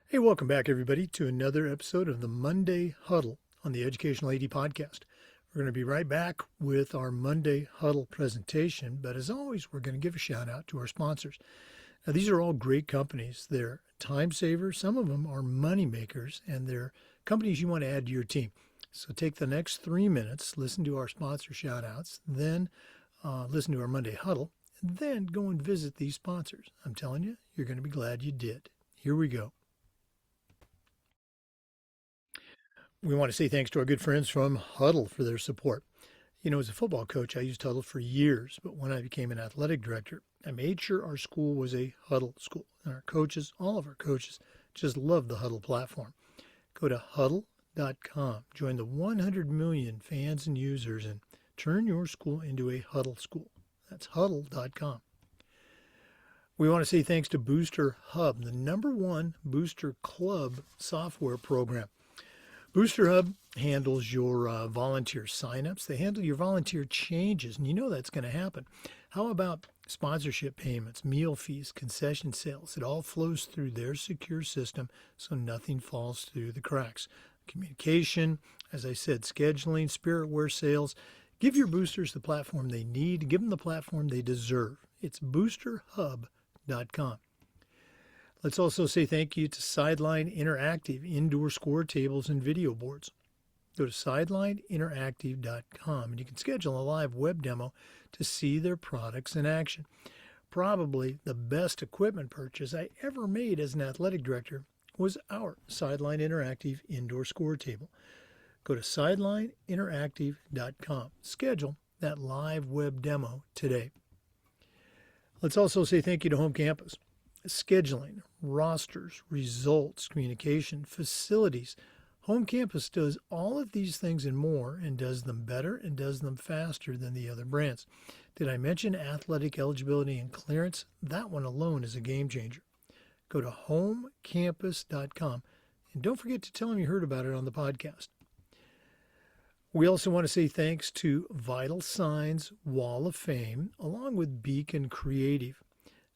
Hey, welcome back, everybody, to another episode of the Monday Huddle on the Educational AD Podcast. We're going to be right back with our Monday Huddle presentation, but as always, we're going to give a shout out to our sponsors. Now, these are all great companies. They're time savers. Some of them are money makers, and they're companies you want to add to your team. So take the next 3 minutes, listen to our sponsor shout outs, then listen to our Monday Huddle, and then go and visit these sponsors. I'm telling you, you're going to be glad you did. Here we go. We want to say thanks to our good friends from Huddle for their support. You know, as a football coach, I used Huddle for years, but when I became an athletic director, I made sure our school was a Huddle school. And our coaches, all of our coaches, just love the Huddle platform. Go to huddle.com, join the 100 million fans and users, and turn your school into a Huddle school. That's huddle.com. We want to say thanks to Booster Hub, the #1 Booster Club software program. Booster Hub handles your volunteer signups. They handle your volunteer changes, and you know that's going to happen. How about sponsorship payments, meal fees, concession sales? It all flows through their secure system, so nothing falls through the cracks. Communication, as I said, scheduling, spiritware sales. Give your boosters the platform they need. Give them the platform they deserve. It's boosterhub.com. Let's also say thank you to Sideline Interactive indoor score tables and video boards. Go to sidelineinteractive.com and you can schedule a live web demo to see their products in action. Probably the best equipment purchase I ever made as an athletic director was our Sideline Interactive indoor score table. Go to sidelineinteractive.com. Schedule that live web demo today. Let's also say thank you to Home Campus. Scheduling, rosters, results, communication, facilities. Home Campus does all of these things and more, and does them better and does them faster than the other brands. Did I mention athletic eligibility and clearance? That one alone is a game changer. Go to homecampus.com and don't forget to tell them you heard about it on the podcast. We also want to say thanks to Vital Signs Wall of Fame, along with Beacon Creative.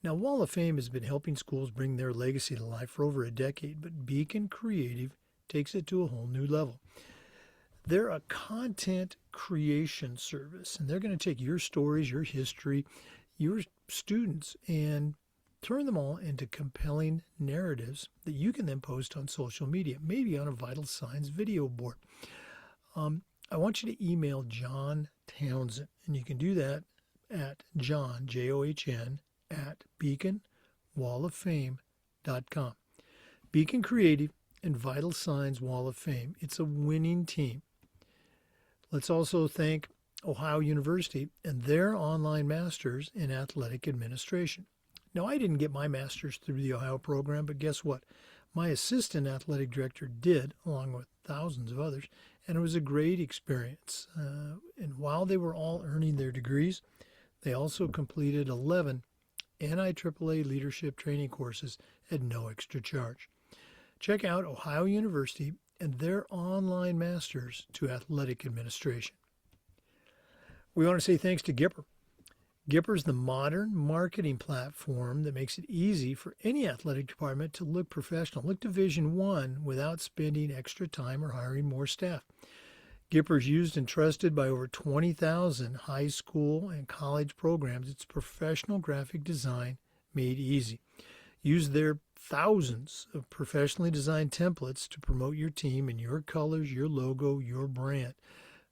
Now, Wall of Fame has been helping schools bring their legacy to life for over a decade, but Beacon Creative takes it to a whole new level. They're a content creation service, and they're going to take your stories, your history, your students, and turn them all into compelling narratives that you can then post on social media, maybe on a Vital Signs video board. I want you to email John Townsend, and you can do that at John, John, at beaconwalloffame.com. Beacon Creative and Vital Signs Wall of Fame. It's a winning team. Let's also thank Ohio University and their online masters in athletic administration. Now, I didn't get my master's through the Ohio program, but guess what? My assistant athletic director did, along with thousands of others, and it was a great experience. And while they were all earning their degrees, they also completed 11 NIAAA leadership training courses at no extra charge. Check out Ohio University and their online masters to athletic administration. We want to say thanks to Gipper. Gipper is the modern marketing platform that makes it easy for any athletic department to look professional, look Division I without spending extra time or hiring more staff. Gipper is used and trusted by over 20,000 high school and college programs. It's professional graphic design made easy. Use their thousands of professionally designed templates to promote your team in your colors, your logo, your brand.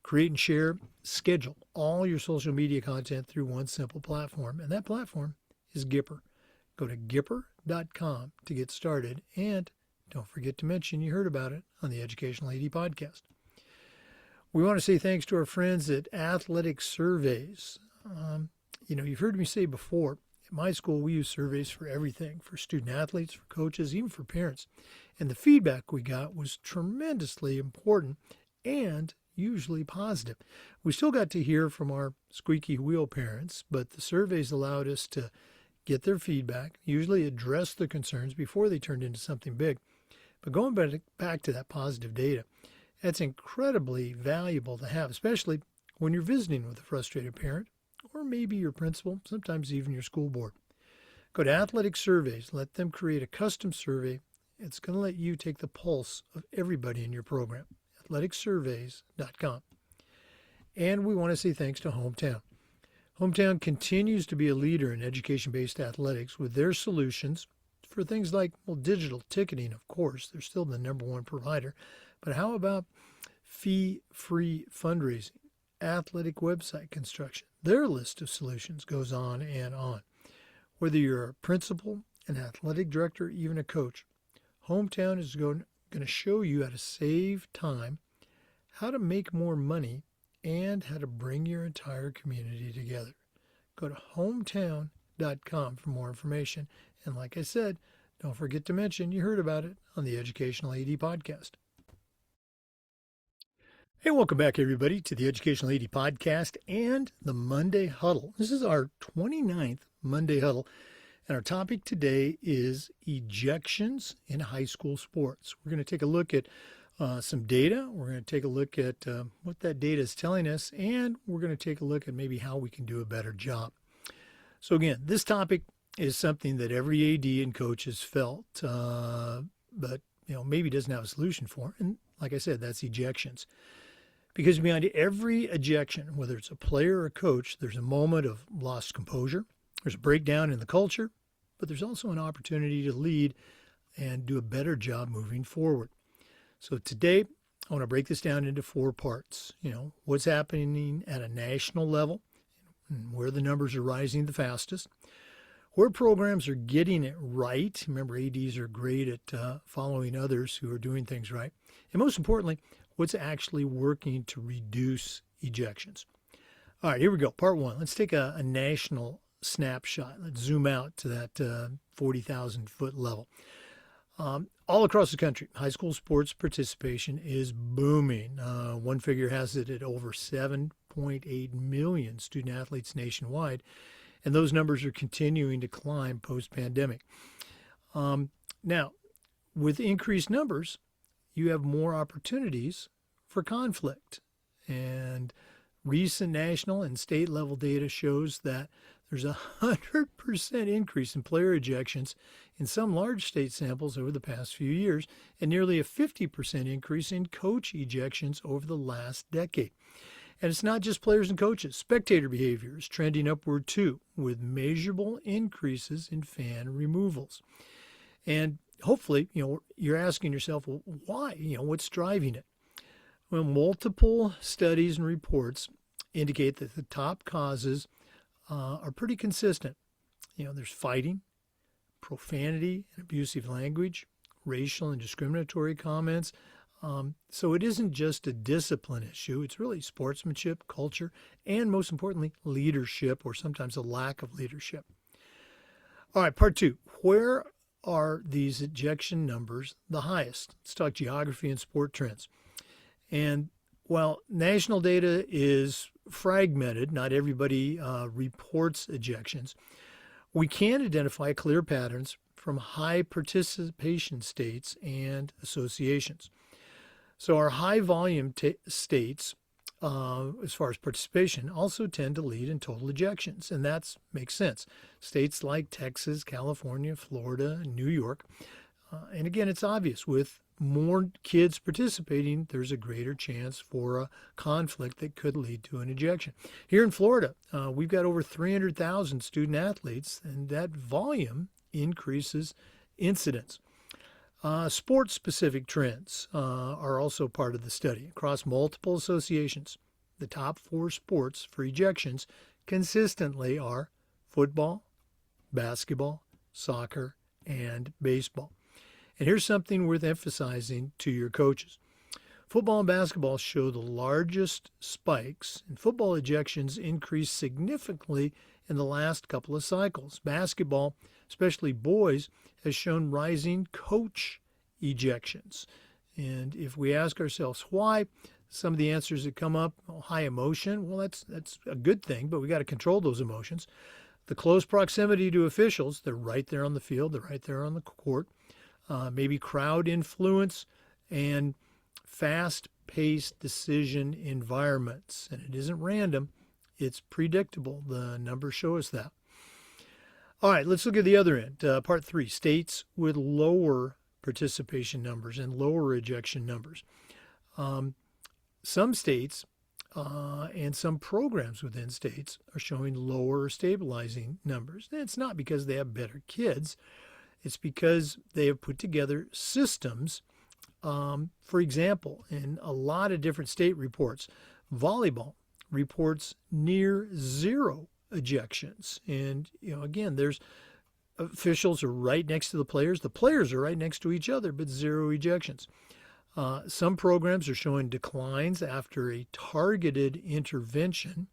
Create and share, schedule all your social media content through one simple platform, and that platform is Gipper. Go to gipper.com to get started, and don't forget to mention you heard about it on the Educational AD Podcast. We want to say thanks to our friends at Athletic Surveys. You've heard me say before, at my school we use surveys for everything, for student athletes, for coaches, even for parents. And the feedback we got was tremendously important and usually positive. We still got to hear from our squeaky wheel parents, but the surveys allowed us to get their feedback, usually address the concerns before they turned into something big. But going back to that positive data, that's incredibly valuable to have, especially when you're visiting with a frustrated parent, or maybe your principal, sometimes even your school board. Go to Athletic Surveys, let them create a custom survey, It's going to let you take the pulse of everybody in your program. Athleticsurveys.com. And we want to say thanks to Hometown. Hometown continues to be a leader in education-based athletics with their solutions for things like, well, digital ticketing, of course. They're still the number one provider. But how about fee-free fundraising, athletic website construction? Their list of solutions goes on and on. Whether you're a principal, an athletic director, even a coach, Hometown is going to show you how to save time, how to make more money, and how to bring your entire community together. Go to hometown.com for more information. And like I said, don't forget to mention you heard about it on the Educational AD Podcast. Hey, welcome back, everybody, to the Educational AD Podcast and the Monday Huddle. This is our 29th Monday Huddle, and our topic today is ejections in high school sports. We're going to take a look at some data. We're going to take a look at what that data is telling us, and we're going to take a look at maybe how we can do a better job. So again, this topic is something that every AD and coach has felt, but maybe doesn't have a solution for. And like I said, that's ejections. Because behind every ejection, whether it's a player or a coach, there's a moment of lost composure. There's a breakdown in the culture, but there's also an opportunity to lead and do a better job moving forward. So today, I want to break this down into 4 parts. What's happening at a national level, and where the numbers are rising the fastest, where programs are getting it right. Remember, ADs are great at following others who are doing things right. And most importantly, what's actually working to reduce ejections. All right, here we go. Part 1. Let's take a national snapshot. Let's zoom out to that 40,000 foot level. All across the country, high school sports participation is booming. One figure has it at over 7.8 million student athletes nationwide, and those numbers are continuing to climb post-pandemic. Now, with increased numbers, you have more opportunities for conflict. And recent national and state level data shows that there's a 100% increase in player ejections in some large state samples over the past few years, and nearly a 50% increase in coach ejections over the last decade. And it's not just players and coaches. Spectator behavior is trending upward too, with measurable increases in fan removals. And hopefully, you're asking yourself, well, why? What's driving it? Well, multiple studies and reports indicate that the top causes are pretty consistent. There's fighting, profanity and abusive language, racial and discriminatory comments. So it isn't just a discipline issue. It's really sportsmanship, culture, and most importantly, leadership, or sometimes a lack of leadership. All right, part 2. Where are these ejection numbers the highest? Let's talk geography and sport trends. And while national data is fragmented, not everybody reports ejections, we can identify clear patterns from high participation states and associations. So our high volume states, as far as participation, also tend to lead in total ejections, and that makes sense. States like Texas, California, Florida, and New York. And again, it's obvious, with more kids participating, there's a greater chance for a conflict that could lead to an ejection. Here in Florida, we've got over 300,000 student athletes, and that volume increases incidents. Sport-specific trends are also part of the study. Across multiple associations, the top 4 sports for ejections consistently are football, basketball, soccer, and baseball. And here's something worth emphasizing to your coaches. Football and basketball show the largest spikes, and football ejections increased significantly in the last couple of cycles. Basketball, especially boys, has shown rising coach ejections. And if we ask ourselves why, some of the answers that come up, high emotion, well, that's a good thing, but we got to control those emotions. The close proximity to officials, they're right there on the field, they're right there on the court. Maybe crowd influence and fast-paced decision environments. And it isn't random, it's predictable. The numbers show us that. All right, let's look at the other end. Part 3, states with lower participation numbers and lower ejection numbers. Some states and some programs within states are showing lower or stabilizing numbers. And it's not because they have better kids. It's because they have put together systems. For example, in a lot of different state reports, volleyball reports near zero ejections. And, again, there's officials are right next to the players. The players are right next to each other, but zero ejections. Some programs are showing declines after a targeted intervention,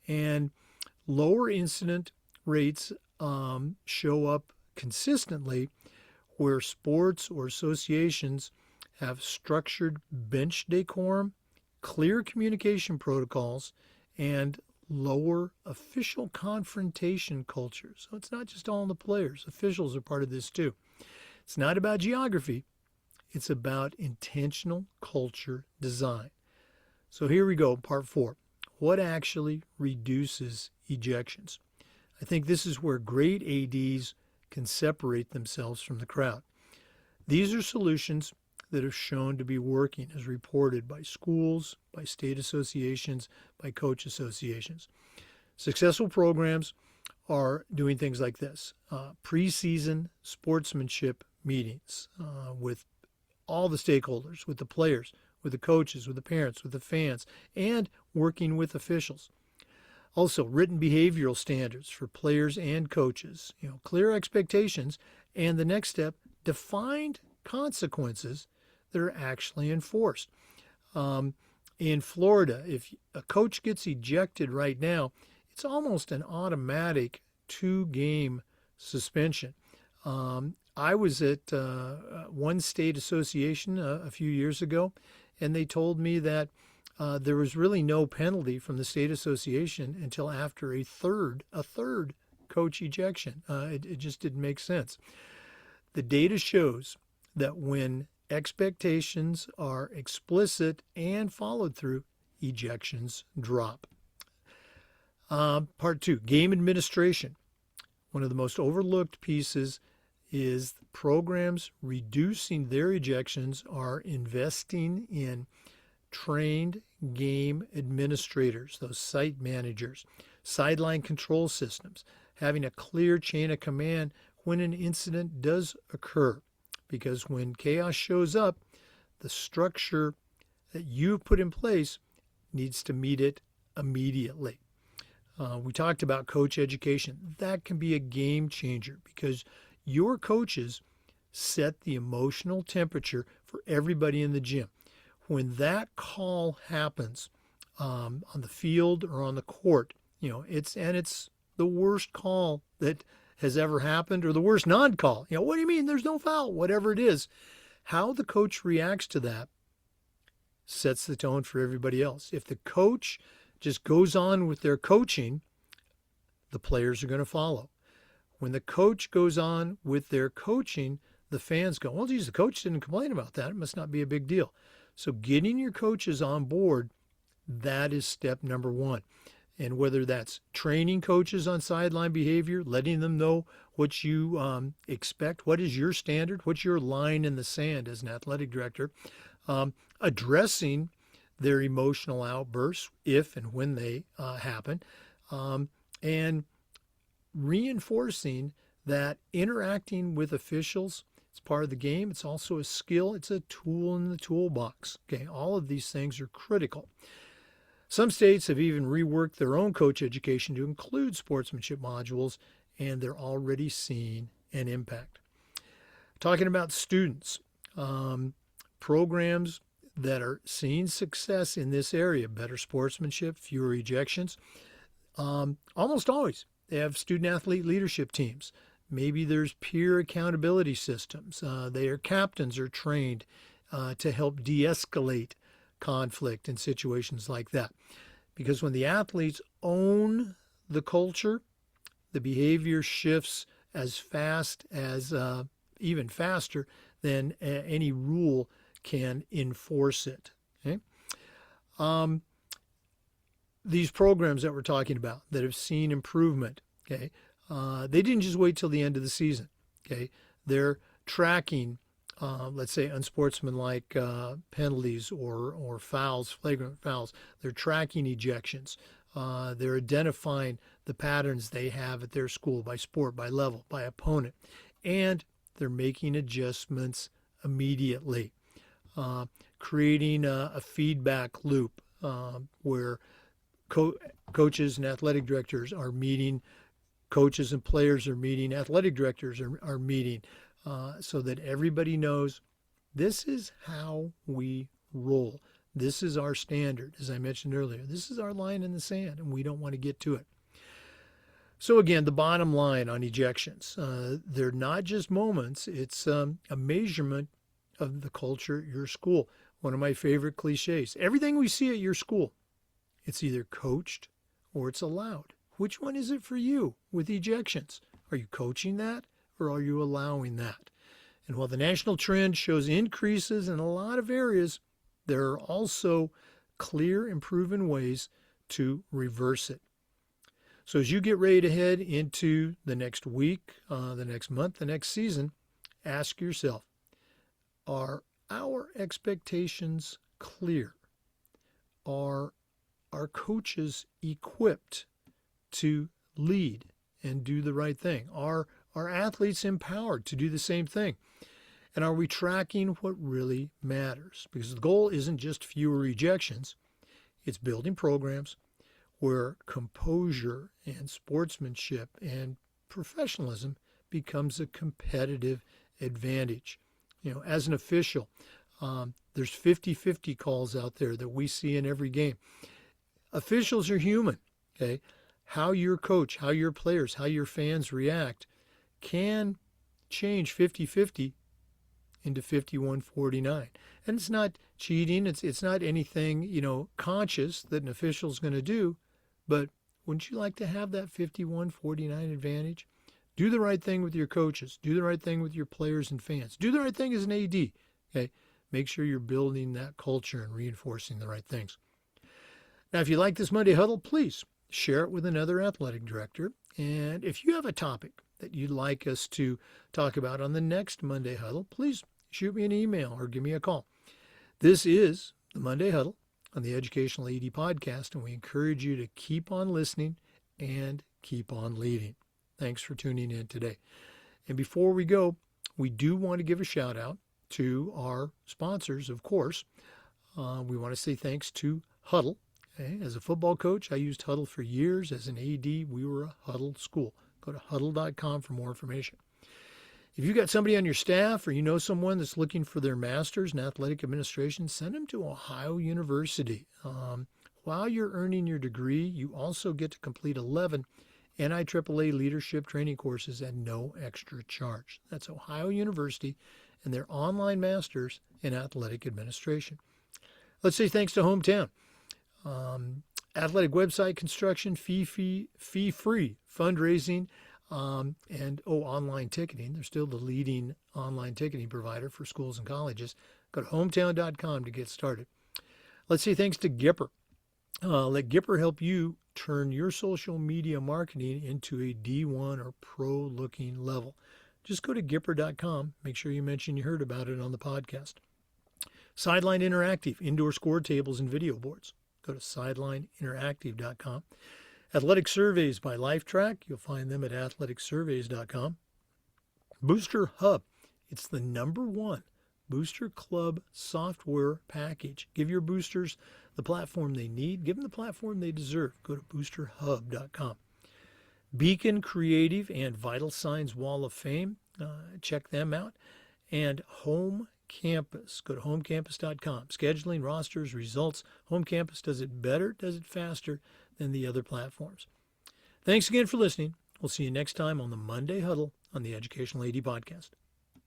and lower incident rates show up consistently where sports or associations have structured bench decorum, clear communication protocols, and lower official confrontation culture. So it's not just all in the players. Officials are part of this too. It's not about geography. It's about intentional culture design. So here we go, part 4. What actually reduces ejections? I think this is where great ADs can separate themselves from the crowd. These are solutions that have shown to be working as reported by schools, by state associations, by coach associations. Successful programs are doing things like this. Preseason sportsmanship meetings with all the stakeholders, with the players, with the coaches, with the parents, with the fans, and working with officials. Also, written behavioral standards for players and coaches, clear expectations, and the next step, defined consequences that are actually enforced. In Florida, if a coach gets ejected right now, it's almost an automatic 2-game suspension. I was at one state association a few years ago, and they told me that there was really no penalty from the state association until after a third coach ejection. It just didn't make sense. The data shows that when expectations are explicit and followed through, ejections drop. Part 2, game administration. One of the most overlooked pieces is programs reducing their ejections are investing in trained game administrators, those site managers, sideline control systems, having a clear chain of command when an incident does occur. Because when chaos shows up, the structure that you've put in place needs to meet it immediately. We talked about coach education. That can be a game changer because your coaches set the emotional temperature for everybody in the gym. When that call happens on the field or on the court, it's the worst call that has ever happened, or the worst non-call. What do you mean there's no foul? Whatever it is, how the coach reacts to that sets the tone for everybody else. If the coach just goes on with their coaching, the players are going to follow. When the coach goes on with their coaching, the fans go, well, geez, the coach didn't complain about that. It must not be a big deal. So getting your coaches on board, that is step number 1. And whether that's training coaches on sideline behavior, letting them know what you expect, what is your standard, what's your line in the sand as an athletic director, addressing their emotional outbursts if and when they happen, and reinforcing that interacting with officials, it's part of the game. It's also a skill. It's a tool in the toolbox. Okay, all of these things are critical. Some states have even reworked their own coach education to include sportsmanship modules, and they're already seeing an impact. Talking about students, programs that are seeing success in this area, better sportsmanship, fewer ejections, almost always they have student-athlete leadership teams. Maybe there's peer accountability systems. Their captains are trained to help de-escalate conflict in situations like that. Because when the athletes own the culture, the behavior shifts as fast as, even faster than any rule can enforce it. Okay? These programs that we're talking about that have seen improvement, okay, they didn't just wait till the end of the season. Okay, they're tracking let's say, unsportsmanlike penalties or fouls, flagrant fouls. They're tracking ejections. They're identifying the patterns they have at their school by sport, by level, by opponent. And they're making adjustments immediately, creating a feedback loop where coaches and athletic directors are meeting, coaches and players are meeting, athletic directors are meeting, so that everybody knows this is how we roll. This is our standard, as I mentioned earlier. This is our line in the sand, and we don't want to get to it. So again, the bottom line on ejections, they're not just moments. It's a measurement of the culture at your school. One of my favorite cliches. Everything we see at your school, it's either coached or it's allowed. Which one is it for you with ejections? Are you coaching that or are you allowing that? And while the national trend shows increases in a lot of areas, there are also clear and proven ways to reverse it. So as you get ready to head into the next week, the next month, the next season, ask yourself, are our expectations clear? Are our coaches equipped to lead and do the right thing? Are our athletes empowered to do the same thing? And are we tracking what really matters? Because the goal isn't just fewer ejections. It's building programs where composure and sportsmanship and professionalism becomes a competitive advantage. As an official, there's 50-50 calls out there that we see in every game. Officials are human, okay? How your coach, how your players, how your fans react can change 50-50 into 51-49. And it's not cheating. It's not anything, conscious that an official's going to do. But wouldn't you like to have that 51-49 advantage? Do the right thing with your coaches. Do the right thing with your players and fans. Do the right thing as an AD. Okay? Make sure you're building that culture and reinforcing the right things. Now, if you like this Monday Huddle, please share it with another athletic director. And if you have a topic that you'd like us to talk about on the next Monday Huddle, please shoot me an email or give me a call. This is the Monday Huddle on the Educational AD Podcast, and we encourage you to keep on listening and keep on leading. Thanks for tuning in today. And before we go, we do want to give a shout out to our sponsors, of course. We want to say thanks to Huddle. Okay? As a football coach, I used Huddle for years. As an AD, we were a Huddle school. Go to huddle.com for more information. If you've got somebody on your staff or you know someone that's looking for their master's in athletic administration, send them to Ohio University. While you're earning your degree, you also get to complete 11 NIAAA leadership training courses at no extra charge. That's Ohio University and their online master's in athletic administration. Let's say thanks to Hometown. Athletic website construction, fee-free fundraising, and online ticketing. They're still the leading online ticketing provider for schools and colleges. Go to hometown.com to get started. Let's say thanks to Gipper. Let Gipper help you turn your social media marketing into a D1 or pro-looking level. Just go to Gipper.com. Make sure you mention you heard about it on the podcast. Sideline Interactive, indoor score tables and video boards. Go to sidelineinteractive.com. Athletic Surveys by LifeTrack. You'll find them at athleticsurveys.com. Booster Hub. It's the #1 Booster Club software package. Give your boosters the platform they need. Give them the platform they deserve. Go to boosterhub.com. Beacon Creative and Vital Signs Wall of Fame. Check them out. And Home Campus. Go to homecampus.com. Scheduling, rosters, results. Home Campus does it better, does it faster than the other platforms. Thanks again for listening. We'll see you next time on the Monday Huddle on the Educational AD Podcast.